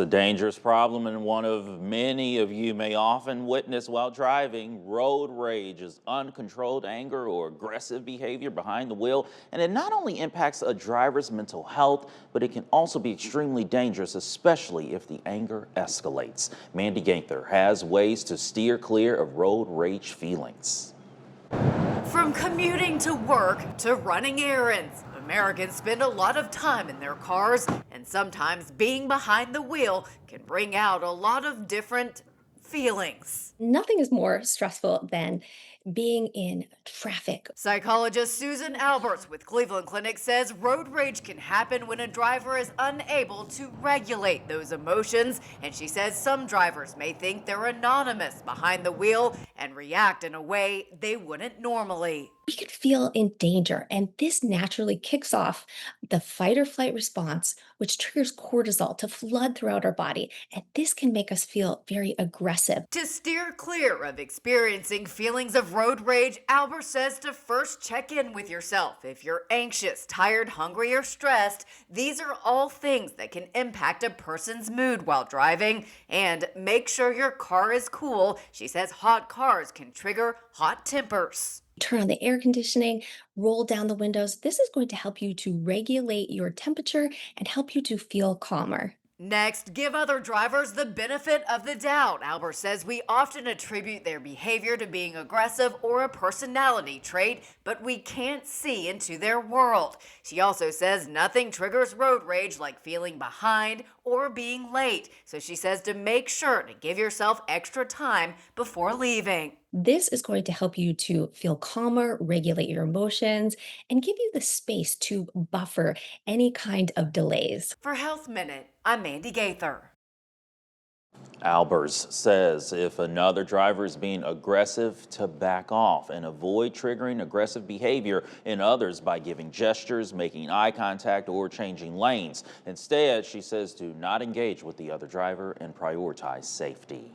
A dangerous problem and one of many of you may often witness while driving. Road rage is uncontrolled anger or aggressive behavior behind the wheel, and it not only impacts a driver's mental health, but it can also be extremely dangerous, especially if the anger escalates. Mandy Gaither has ways to steer clear of road rage feelings. From commuting to work to running errands, Americans spend a lot of time in their cars, and sometimes being behind the wheel can bring out a lot of different feelings. Nothing is more stressful than being in traffic. Psychologist Susan Alberts with Cleveland Clinic says road rage can happen when a driver is unable to regulate those emotions, and she says some drivers may think they're anonymous behind the wheel and react in a way they wouldn't normally. We could feel in danger, and this naturally kicks off the fight or flight response, which triggers cortisol to flood throughout our body. And this can make us feel very aggressive. To steer clear of experiencing feelings of road rage, Albert says to first check in with yourself. If you're anxious, tired, hungry, or stressed, these are all things that can impact a person's mood while driving. And make sure your car is cool. She says hot cars can trigger hot tempers. Turn on the air conditioning, roll down the windows. This is going to help you to regulate your temperature and help you to feel calmer. Next, give other drivers the benefit of the doubt. Albert says we often attribute their behavior to being aggressive or a personality trait, but we can't see into their world. She also says nothing triggers road rage like feeling behind or being late. So she says to make sure to give yourself extra time before leaving. This is going to help you to feel calmer, regulate your emotions, and give you the space to buffer any kind of delays. For Health Minute, I'm Mandy Gaither. Albers says if another driver is being aggressive, to back off and avoid triggering aggressive behavior in others by giving gestures, making eye contact, or changing lanes. Instead, she says to not engage with the other driver and prioritize safety.